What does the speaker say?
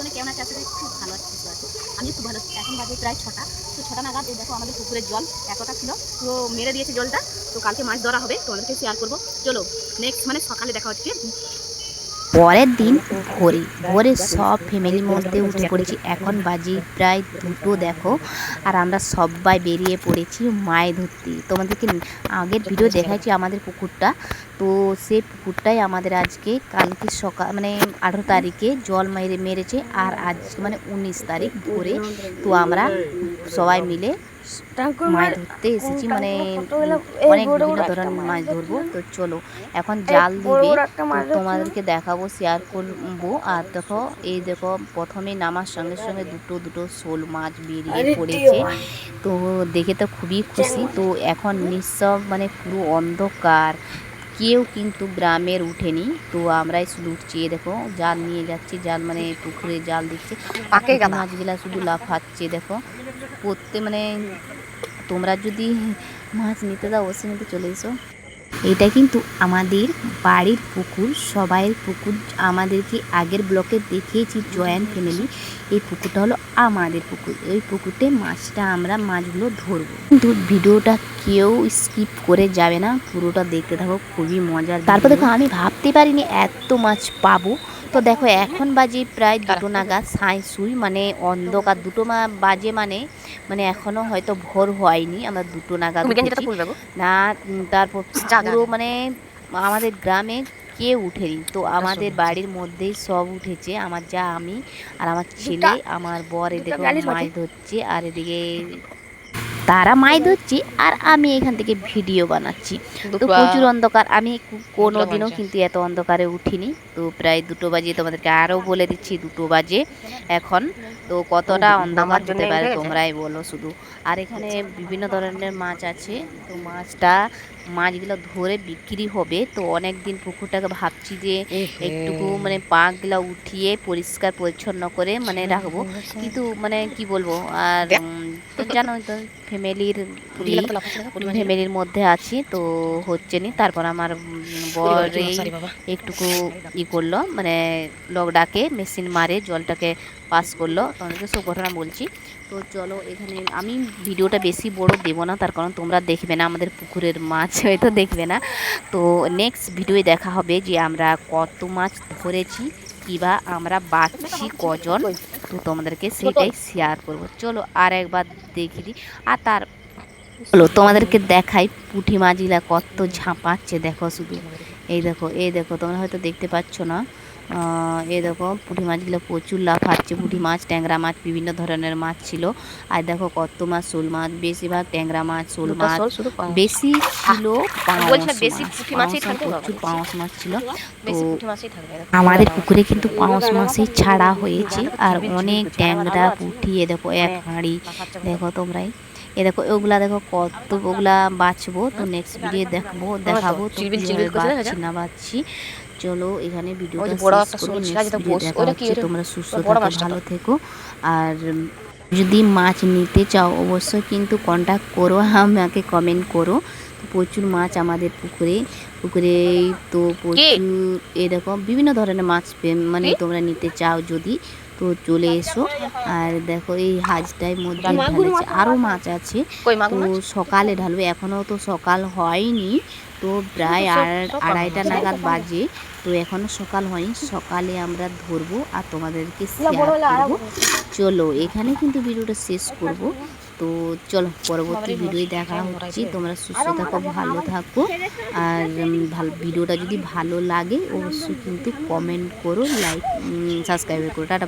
সকলে কেমন আছে? আসলে খুব ভালো আছে, সুস্থ আছে। আমিও খুব ভালো আছি। এখন বাজে প্রায় 6টা। তো 6টা নাগাদ এই দেখো আমাদের পুকুরের জল এতটা ছিল, পুরো মেরে দিয়েছে জলটা। তো কালকে মাছ ধরা হবে, তোমাদেরকে শেয়ার করবো। চলো নেক্সট মানে সকালে দেখা হচ্ছে। পরের দিন ভোরে ভোরে সব ফ্যামিলির মধ্যে উঠে পড়েছি। এখন বাজে প্রায় 2টো দেখো, আর আমরা সবাই বেরিয়ে পড়েছি মাছ ধরতে। তোমাদেরকে আগের ভিডিও দেখাইছি আমাদের পুকুরটা, তো সেই পুকুরটাই আমাদের আজকে কালকে সকাল মানে 18 তারিখে জল মেরেছে, আর আজকে মানে 19 তারিখ ভোরে। তো আমরা সবাই মিলে মাছ ধরতে এসেছি, মানে অনেক বিভিন্ন ধরনের মাছ ধরবো। তো চলো এখন জাল দিবে, তো তোমাদেরকে দেখাবো, শেয়ার করবো। আর দেখো এই দেখো প্রথমে নামার সঙ্গে সঙ্গে দুটো দুটো শোল মাছ বেরিয়ে পড়েছে, তো দেখে তো খুবই খুশি। তো এখন নিঃসব মানে পুরো অন্ধকার, কেউ কিন্তু গ্রামের উঠেনি, তো আমরাই শুধু উঠছি। দেখো জাল নিয়ে যাচ্ছি, জাল মানে পুকুরে জাল দিচ্ছে, মাছগুলা শুধু লাফাচ্ছে দেখো পড়তে। মানে তোমরা যদি মাছ নিতে দাও অবশ্যই নিতে চলে এসো। এটা কিন্তু আমাদের বাড়ির পুকুর, সবাইয়ের পুকুর। আমাদেরকে আগের ব্লকে দেখিয়েছি জয়েন্ট ফ্যামিলি। এই পুকুরটা হলো আমাদের পুকুর, ওই পুকুরতে মাছগুলো ধরবো। কিন্তু ভিডিওটা কেউ স্কিপ করে যাবে না, পুরোটা দেখতে থাকো, খুবই মজার। তারপর দেখো আমি ভাবতে পারিনি এত মাছ পাবো। তো দেখো এখন বাজে প্রায় 2টো নাগাদ, সাঁই সুই মানে অন্ধকার। 2টো বাজে মানে মানে এখনো হয়তো ভোর হয়নি, আমরা 2টো নাগাদ উঠেছি না। তারপর পুরো মানে আমাদের গ্রামে কেউ উঠেনি, তো আমাদের বাড়ির মধ্যেই সব উঠেছে। আমার যা, আমি আর আমার ছেলে, আমার বর এদিকে মাছ ধরছে, আর এদিকে তারা মাছ ধরছে, আর আমি এখান থেকে ভিডিও বানাচ্ছি। তো প্রচুর অন্ধকার, আমি কোনোদিনও কিন্তু এত অন্ধকারে উঠিনি। তো প্রায় 2টো বাজে, তোমাদেরকে আরও বলে দিচ্ছি 2টো বাজে এখন। তো কতটা অন্ধকার হতে পারে তোমরাই বলো শুধু। আর এখানে বিভিন্ন ধরনের মাছ আছে, তো মাছগুলো ধরে বিক্রি হবে। তো অনেক দিন পুকুরটাকে ভাবছি যে একটুকু মানে পাগুলা উঠিয়ে পরিষ্কার পরিচ্ছন্ন করে মানে রাখবো, কিন্তু মানে কি বলবো আর তো জানোই তো ফ্যামিলির মধ্যে আছি, তো হচ্ছে নি। তারপর আমার বরে একটুকু করলো, মানে লোক ডাকে মেশিন মারে জলটাকে পাস করলো, তোমাদেরকে সব ঘটনা বলছি। তো চলো এখানে আমি ভিডিওটা বেশি বড় দেবো না, তার কারণ তোমরা দেখবে না, আমাদের পুকুরের মাছ হয়তো দেখবে না। তো নেক্সট ভিডিওয়ে দেখা হবে যে আমরা কত মাছ ধরেছি, কিবা আমরা বাঁচছি কজন, তো তোমাদেরকে সেটাই শেয়ার করব। চলো আর একবার দেখি দিই। আর তার চলো তোমাদেরকে দেখাই পুঁটি মাছগুলা কত ঝাঁপাচ্ছে, দেখো শুধু। এই দেখো তোমরা হয়তো দেখতে পাচ্ছ না, এই দেখো পুঁটি মাছগুলো প্রচুর লাফাচ্ছে। পুঁটি মাছ, ট্যাংরা মাছ, বিভিন্ন ধরনের মাছ ছিল। আর দেখো কত মাছ, শোল মাছ, বেশিরভাগ ট্যাংরা মাছ, শোল মাছ বেশি ছিল। প্রচুর পাঙাশ মাছ ছিল। তো আমাদের পুকুরে কিন্তু পাঙাশ মাছই ছাড়া হয়েছে, আর অনেক ট্যাংরা পুঁটি। এ দেখো এক হাঁড়ি, দেখো তোমরাই। এ দেখো ওগুলা, দেখো কত ওগুলা বাঁচবো। তো নেক্সট ভিডিও দেখাবো তো কিভাবে বাঁচছি না বাঁচছি। চলো এখানে ভিডিওটা শেষ করবো, নেক্সট ভিডিও দেখা হচ্ছে। তোমরা সুস্থ থাকো, ভালো থেকো। আর যদি মাছ নিতে চাও অবশ্যই কিন্তু কন্ট্যাক্ট করো, আমাকে কমেন্ট করো। তো প্রচুর মাছ আমাদের পুকুরে তো প্রচুর এরকম বিভিন্ন ধরনের মাছ মানে তোমরা নিতে চাও যদি, তো চলে এসো। আর দেখো এই হাজটার মধ্যে ঢালেছে, আরও মাছ আছে। তো সকালে ঢালবে, এখনও তো সকাল হয়নি, তো প্রায় 2:30 নাগাদ বাজে। তো এখনও সকাল হয়নি, সকালে আমরা ধরবো আর তোমাদেরকে শেয়ার করবো। চলো এখানে কিন্তু ভিডিওটা শেষ করব। তো চলো পরবর্তী ভিডিও দেখা হচ্ছে। তোমরা সুস্থ থাকো, ভালো থাকো। আর ভিডিওটা যদি ভালো লাগে অবশ্যই কিন্তু কমেন্ট করো, লাইক সাবস্ক্রাইব করো। টাটা।